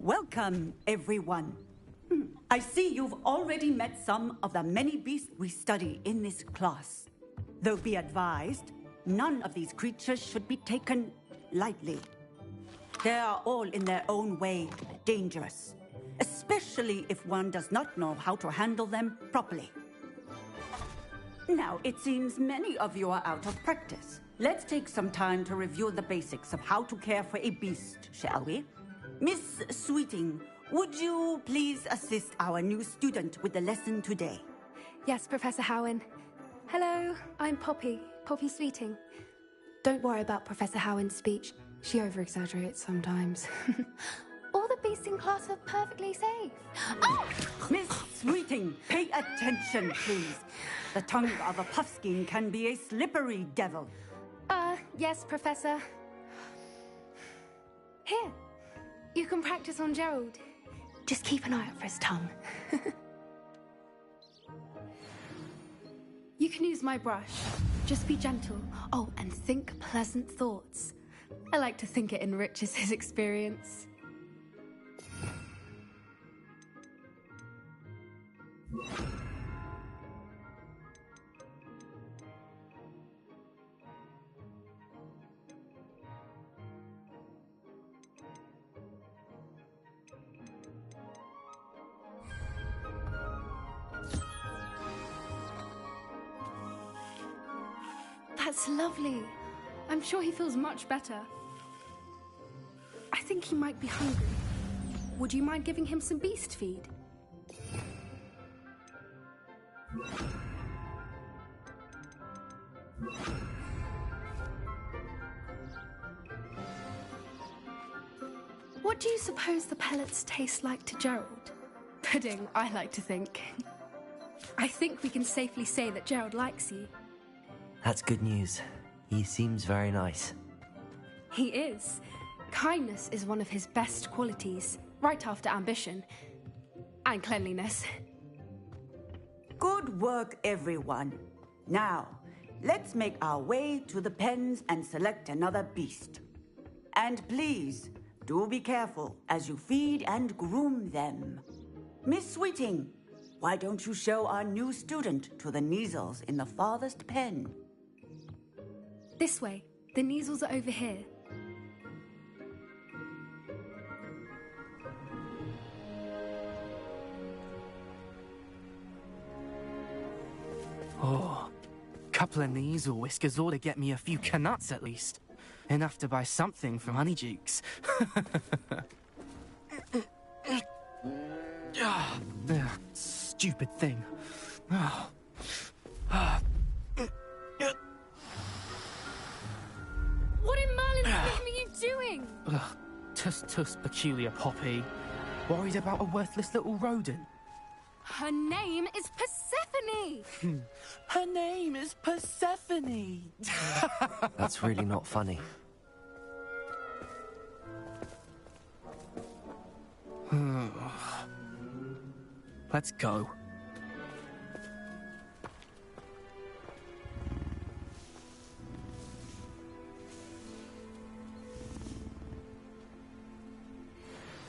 Welcome, everyone. I see you've already met some of the many beasts we study in this class. Though be advised, none of these creatures should be taken lightly. They are all in their own way dangerous, especially if one does not know how to handle them properly. Now, it seems many of you are out of practice. Let's take some time to review the basics of how to care for a beast, shall we? Miss Sweeting, would you please assist our new student with the lesson today? Yes, Professor Howen. Hello, I'm Poppy Sweeting. Don't worry about Professor Howen's speech. She over-exaggerates sometimes. All the beasts in class are perfectly safe. Oh! Miss Sweeting, pay attention, please. The tongue of a puffskein can be a slippery devil. Yes, Professor. Here, you can practice on Gerald. Just keep an eye out for his tongue. You can use my brush. Just be gentle. Oh, and think pleasant thoughts. I like to think it enriches his experience. That's lovely. I'm sure he feels much better. I think he might be hungry. Would you mind giving him some beast feed? What do you suppose the pellets taste like to Gerald? Pudding, I like to think. I think we can safely say that Gerald likes you. That's good news. He seems very nice. He is. Kindness is one of his best qualities, right after ambition. And cleanliness. Good work, everyone. Now, let's make our way to the pens and select another beast. And please, do be careful as you feed and groom them. Miss Sweeting, why don't you show our new student to the Neasels in the farthest pen? This way. The Neasels are over here. Oh, couple of Neasel whiskers ought to get me a few canuts at least. Enough to buy something from Honeydukes. Stupid thing. What in Merlin's name are you doing? Tuss, peculiar Poppy. Worried about a worthless little rodent. Her name is Persephone! Her name is Persephone! That's really not funny. Let's go.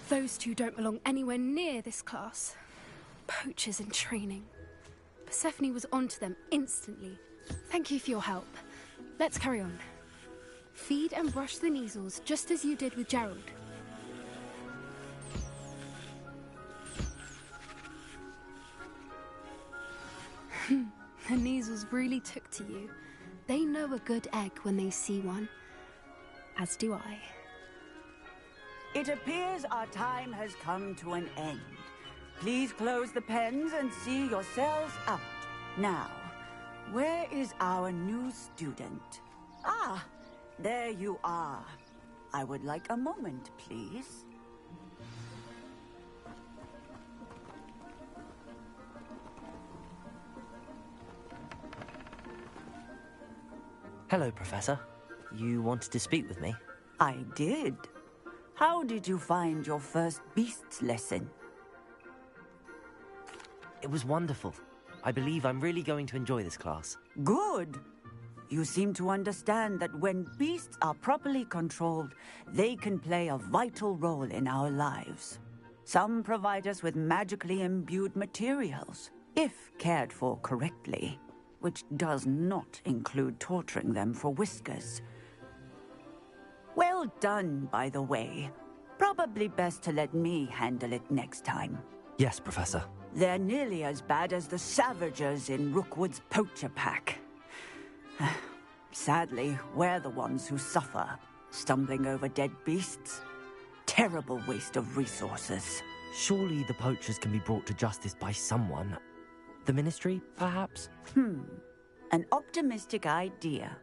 Those two don't belong anywhere near this class. Poachers in training. Persephone was onto them instantly. Thank you for your help. Let's carry on. Feed and brush the Neasels just as you did with Gerald. The Neasels really took to you. They know a good egg when they see one. As do I. It appears our time has come to an end. Please close the pens and see yourselves out. Now, where is our new student? Ah, there you are. I would like a moment, please. Hello, Professor. You wanted to speak with me? I did. How did you find your first beasts lesson? It was wonderful. I believe I'm really going to enjoy this class. Good. you seem to understand that when beasts are properly controlled, they can play a vital role in our lives. Some provide us with magically imbued materials, if cared for correctly, which does not include torturing them for whiskers. Well done, by the way. Probably best to let me handle it next time. Yes, Professor. They're nearly as bad as the Savagers in Rookwood's poacher pack. Sadly, we're the ones who suffer, stumbling over dead beasts. Terrible waste of resources. Surely the poachers can be brought to justice by someone. The Ministry, perhaps? An optimistic idea.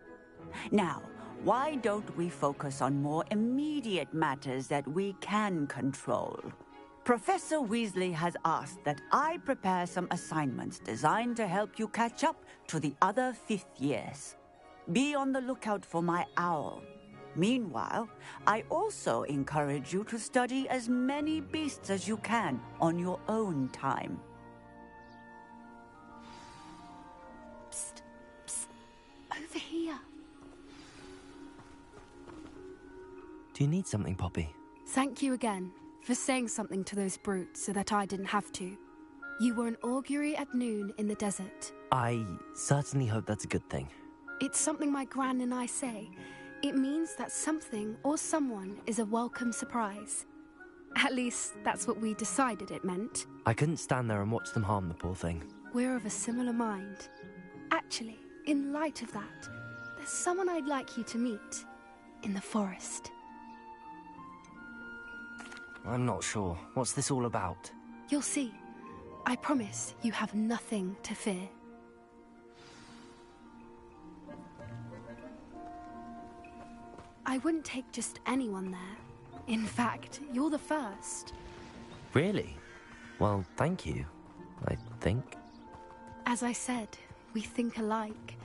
Now, why don't we focus on more immediate matters that we can control? Professor Weasley has asked that I prepare some assignments designed to help you catch up to the other fifth years. Be on the lookout for my owl. Meanwhile, I also encourage you to study as many beasts as you can on your own time. Psst, psst, over here. Do you need something, Poppy? Thank you again for saying something to those brutes so that I didn't have to. You were an augury at noon in the desert. I certainly hope that's a good thing. It's something my gran and I say. It means that something or someone is a welcome surprise. At least, that's what we decided it meant. I couldn't stand there and watch them harm the poor thing. We're of a similar mind. Actually, in light of that, there's someone I'd like you to meet in the forest. I'm not sure. What's this all about? You'll see. I promise you have nothing to fear. I wouldn't take just anyone there. In fact, you're the first. Really? Well, thank you, I think. As I said, we think alike.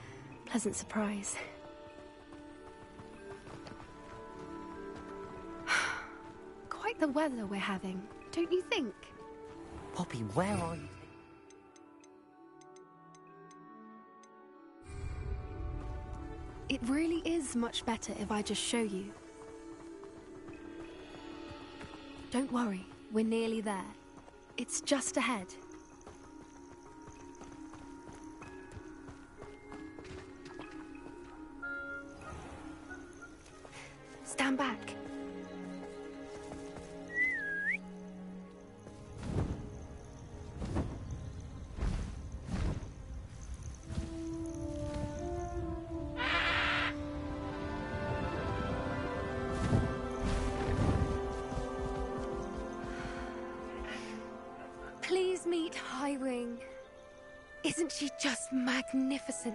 Pleasant surprise. Quite the weather we're having, don't you think? Poppy, where are you? It really is much better if I just show you. Don't worry, we're nearly there. It's just ahead. Stand back. Please meet Highwing. Isn't she just magnificent?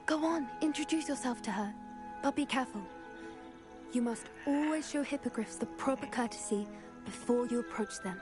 Go on, introduce yourself to her. But be careful. You must always show hippogriffs the proper courtesy before you approach them.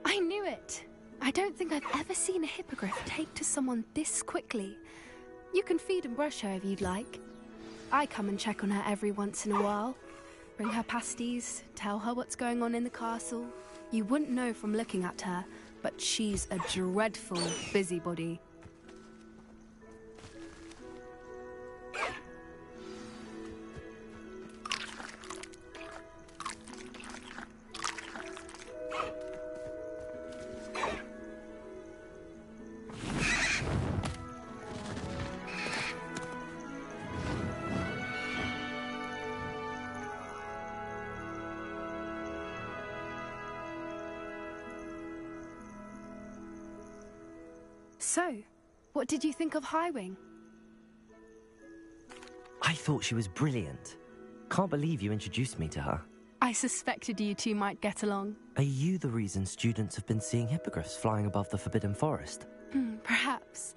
I knew it! I don't think I've ever seen a hippogriff take to someone this quickly. You can feed and brush her if you'd like. I come and check on her every once in a while. Bring her pasties, tell her what's going on in the castle. You wouldn't know from looking at her, but she's a dreadful busybody. So, what did you think of Highwing? I thought she was brilliant. Can't believe you introduced me to her. I suspected you two might get along. Are you the reason students have been seeing hippogriffs flying above the Forbidden Forest? Perhaps.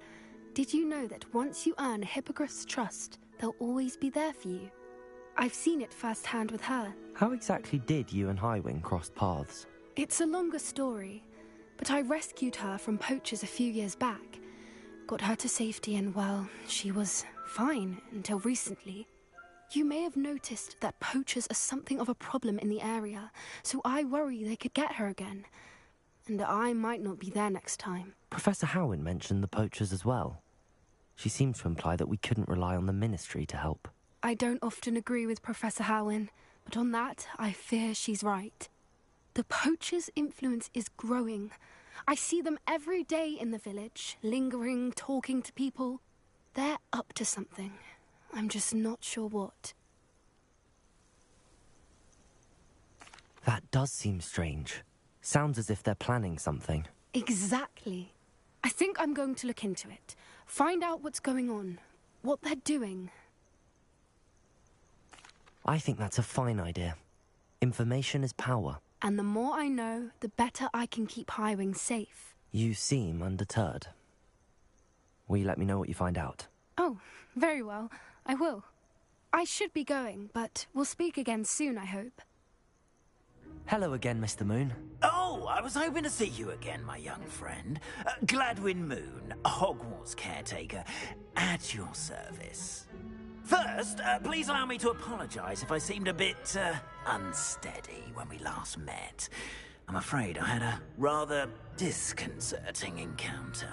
Did you know that once you earn a hippogriff's trust, they'll always be there for you? I've seen it firsthand with her. How exactly did you and Highwing cross paths? It's a longer story, but I rescued her from poachers a few years back. Got her to safety and, well, she was fine until recently. You may have noticed that poachers are something of a problem in the area, so I worry they could get her again. And I might not be there next time. Professor Howin mentioned the poachers as well. She seemed to imply that we couldn't rely on the Ministry to help. I don't often agree with Professor Howin, but on that, I fear she's right. The poachers' influence is growing. I see them every day in the village, lingering, talking to people. They're up to something. I'm just not sure what. That does seem strange. Sounds as if they're planning something. Exactly. I think I'm going to look into it. Find out what's going on. What they're doing. I think that's a fine idea. Information is power. And the more I know, the better I can keep Highwing safe. You seem undeterred. Will you let me know what you find out? Oh, very well. I will. I should be going, but we'll speak again soon, I hope. Hello again, Mr. Moon. Oh, I was hoping to see you again, my young friend. Gladwin Moon, Hogwarts caretaker, at your service. First, please allow me to apologise if I seemed a bit, unsteady when we last met. I'm afraid I had a rather disconcerting encounter.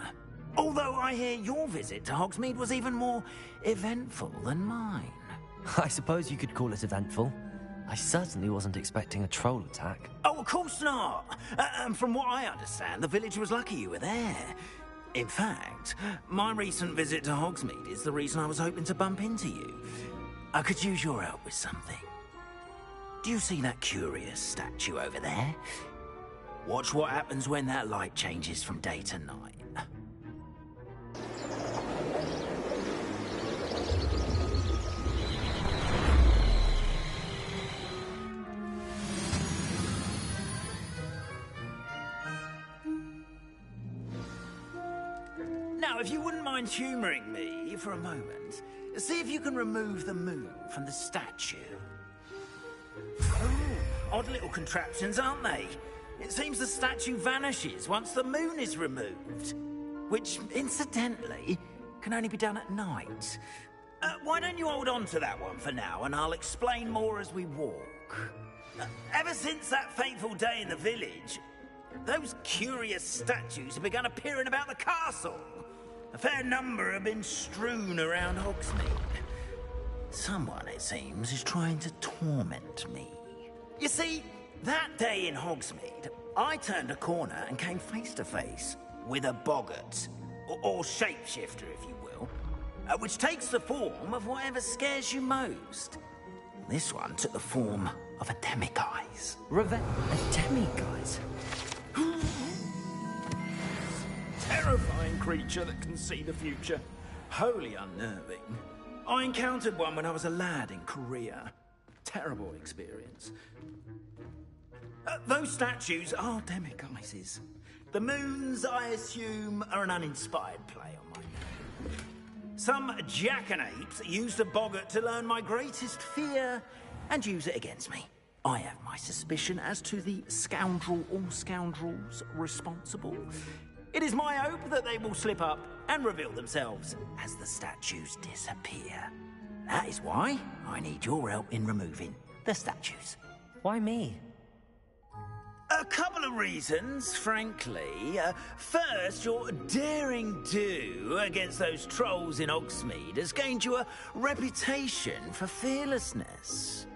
Although I hear your visit to Hogsmeade was even more eventful than mine. I suppose you could call it eventful. I certainly wasn't expecting a troll attack. Oh, of course not. And from what I understand, the village was lucky you were there. In fact, my recent visit to Hogsmeade is the reason I was hoping to bump into you. I could use your help with something. Do you see that curious statue over there? Watch what happens when that light changes from day to night. Now, if you wouldn't mind humouring me for a moment, see if you can remove the moon from the statue. Oh, odd little contraptions, aren't they? It seems the statue vanishes once the moon is removed. Which, incidentally, can only be done at night. Why don't you hold on to that one for now, and I'll explain more as we walk. Ever since that fateful day in the village, those curious statues have begun appearing about the castle. A fair number have been strewn around Hogsmeade. Someone, it seems, is trying to torment me. You see, that day in Hogsmeade, I turned a corner and came face to face with a boggart, or shapeshifter, if you will, which takes the form of whatever scares you most. This one took the form of a demiguise. A demiguise? Terrifying creature that can see the future. Wholly unnerving. I encountered one when I was a lad in Korea. Terrible experience. Those statues are demiguises. The moons, I assume, are an uninspired play on my name. Some jackanapes used a boggart to learn my greatest fear and use it against me. I have my suspicion as to the scoundrel or scoundrels responsible. It is my hope that they will slip up and reveal themselves as the statues disappear. That is why I need your help in removing the statues. Why me? A couple of reasons, frankly. First, your daring do against those trolls in Hogsmeade has gained you a reputation for fearlessness.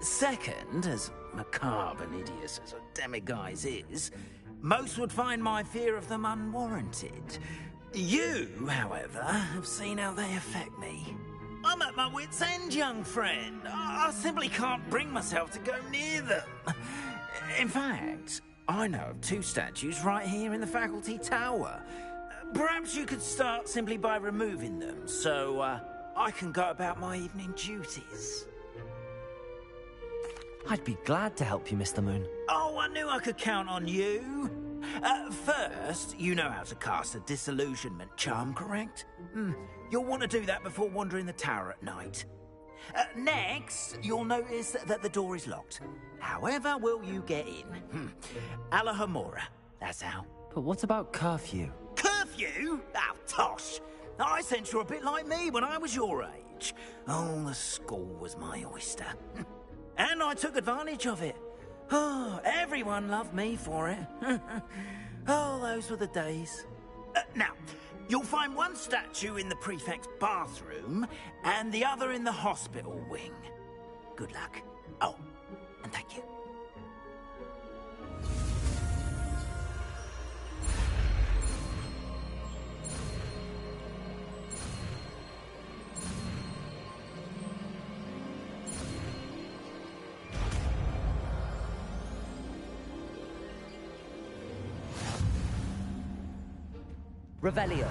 Second, as macabre and hideous as a demiguise is, most would find my fear of them unwarranted. You, however, have seen how they affect me. I'm at my wit's end, young friend. I simply can't bring myself to go near them. In fact, I know of two statues right here in the faculty tower. Perhaps you could start simply by removing them, so I can go about my evening duties. I'd be glad to help you, Mr. Moon. Oh, I knew I could count on you. First, you know how to cast a disillusionment charm, correct? You'll want to do that before wandering the tower at night. Next, you'll notice that the door is locked. However will you get in? Alohomora, that's how. But what about curfew? Curfew? Oh, tosh. I sense you're a bit like me when I was your age. Oh, the school was my oyster. And I took advantage of it. Oh, everyone loved me for it. Oh, those were the days. Now, you'll find one statue in the prefect's bathroom and the other in the hospital wing. Good luck. Oh, and thank you. Revelio.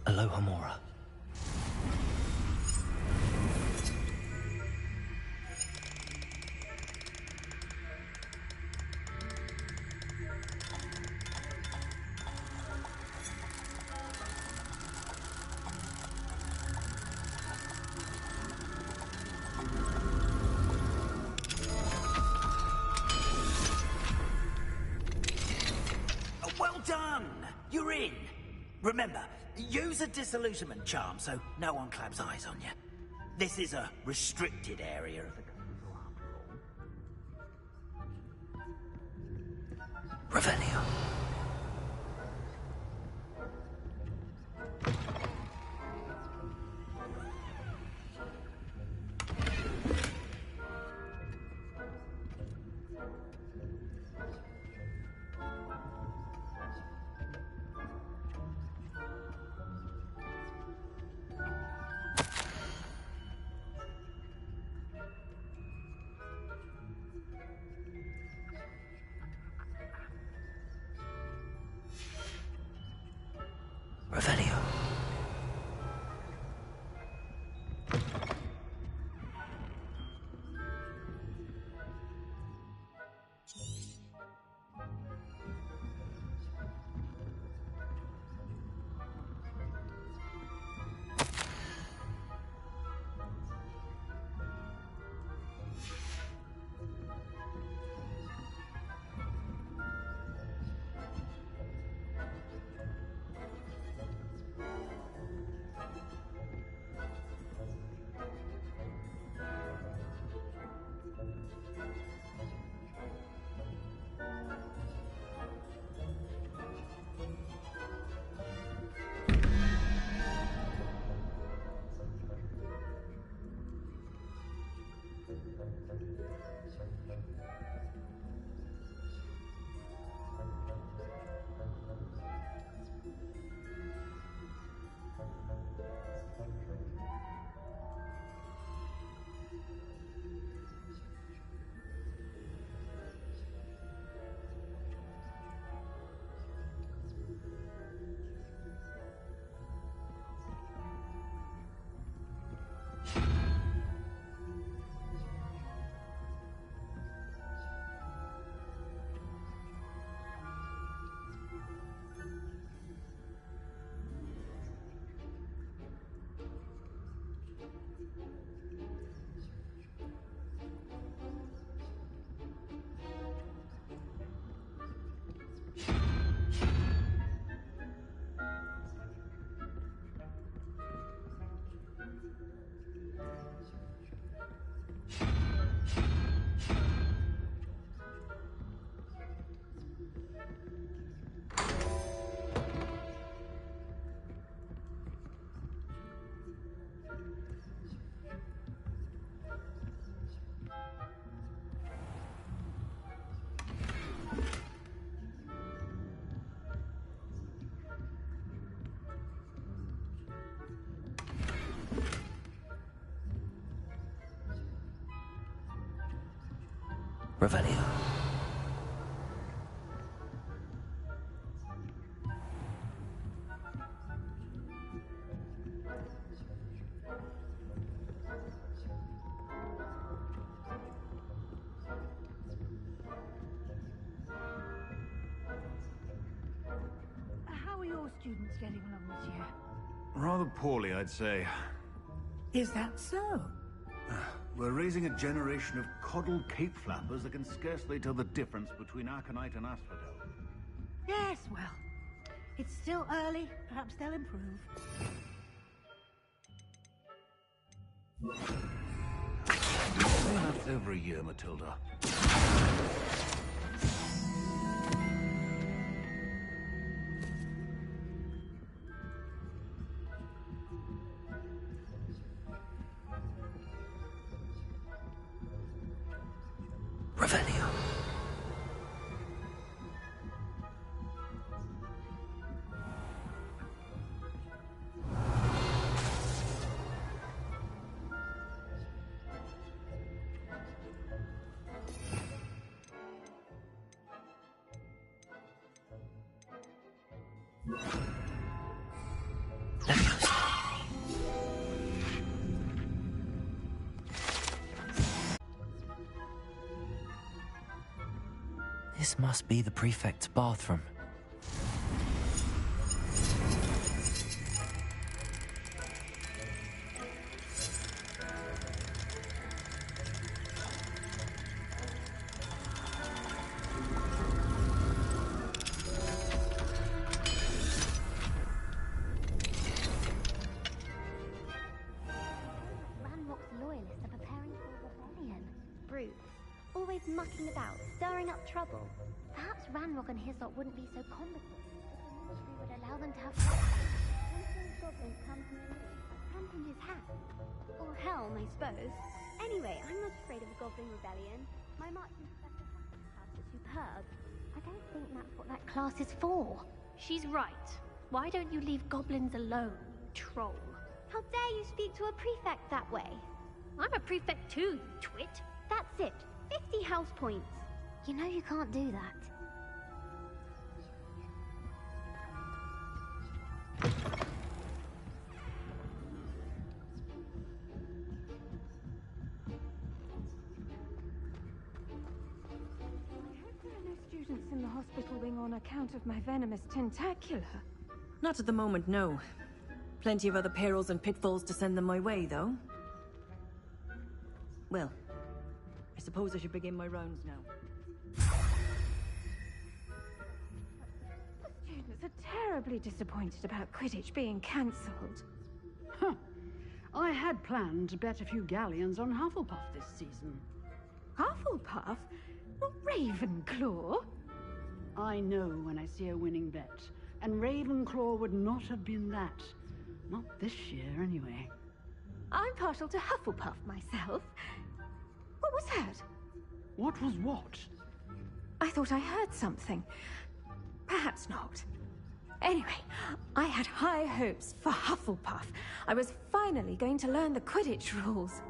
Alohomora. Well done! You're in. Remember, use a disillusionment charm so no one claps eyes on you. This is a restricted area of the castle after all. Revelio. Revelio. Revelio. your students getting along this year? Rather poorly, I'd say. Is that so? We're raising a generation of coddled cape flappers that can scarcely tell the difference between aconite and asphodel. Yes, well, it's still early. Perhaps they'll improve. They left every year, Matilda. Revelio. This must be the prefect's bathroom. Ranrock's loyalists are preparing for a rebellion. Brutes, always mucking about, stirring up trouble. Perhaps Ranrock and his lot wouldn't be so competent if the ministry would allow them to have one of those goblins come from a cramp in his hat. Or helm, I suppose. Anyway, I'm not afraid of a goblin rebellion. My marching professor class is superb. I don't think that's what that class is for. She's right. Why don't you leave goblins alone, you troll? How dare you speak to a prefect that way? I'm a prefect too, you twit. That's it. 50 house points. You know you can't do that. Students in the hospital wing on account of my venomous tentacula. Not at the moment, no. Plenty of other perils and pitfalls to send them my way, though. Well, I suppose I should begin my rounds now. The students are terribly disappointed about Quidditch being cancelled. Huh. I had planned to bet a few galleons on Hufflepuff this season. Hufflepuff? Not Ravenclaw? I know when I see a winning bet, and Ravenclaw would not have been that. Not this year, anyway. I'm partial to Hufflepuff myself. What was that? What was what? I thought I heard something. Perhaps not. Anyway, I had high hopes for Hufflepuff. I was finally going to learn the Quidditch rules.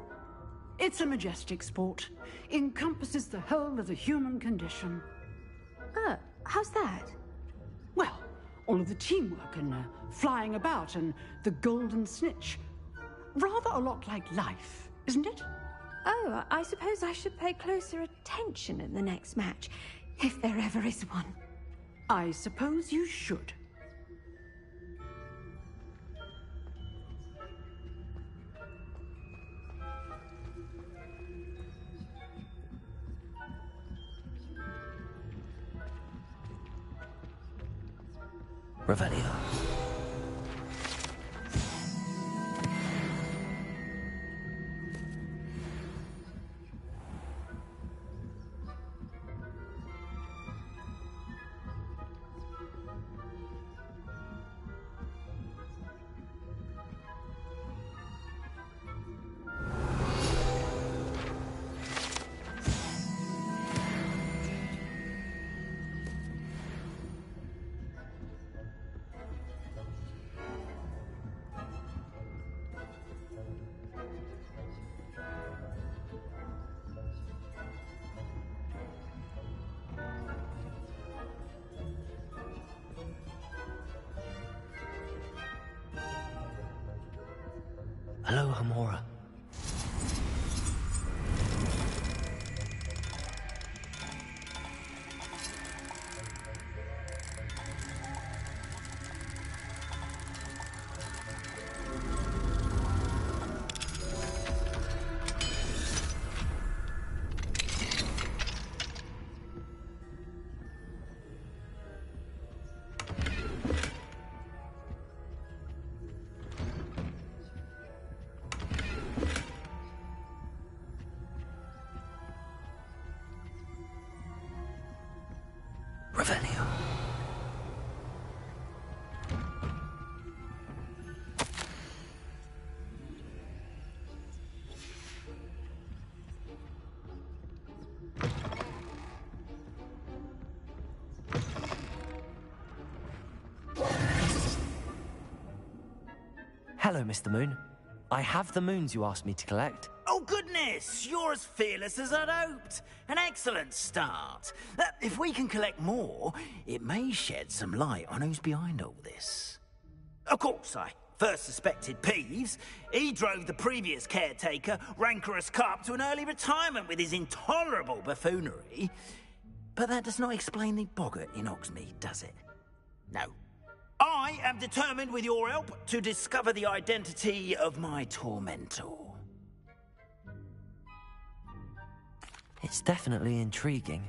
It's a majestic sport. Encompasses the whole of the human condition. How's that? Well, all of the teamwork and flying about and the golden snitch. Rather a lot like life, isn't it? Oh, I suppose I should pay closer attention in the next match, if there ever is one. I suppose you should. Revelio. Alohomora. Hello, Mr. Moon. I have the moons you asked me to collect. Oh, goodness! You're as fearless as I'd hoped. An excellent start. If we can collect more, it may shed some light on who's behind all this. Of course, I first suspected Peeves. He drove the previous caretaker, rancorous Carp, to an early retirement with his intolerable buffoonery. But that does not explain the boggart in Hogsmeade, does it? No. I am determined, with your help, to discover the identity of my tormentor. It's definitely intriguing.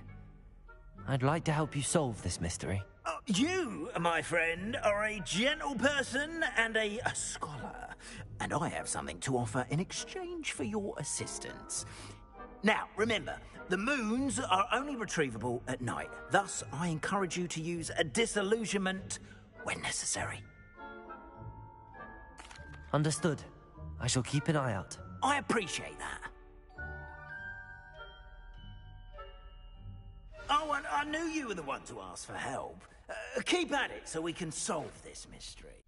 I'd like to help you solve this mystery. You, my friend, are a gentle person and a scholar, and I have something to offer in exchange for your assistance. Now, remember, the moons are only retrievable at night. Thus, I encourage you to use a disillusionment when necessary. Understood. I shall keep an eye out. I appreciate that. Oh, and I knew you were the one to ask for help. Keep at it so we can solve this mystery.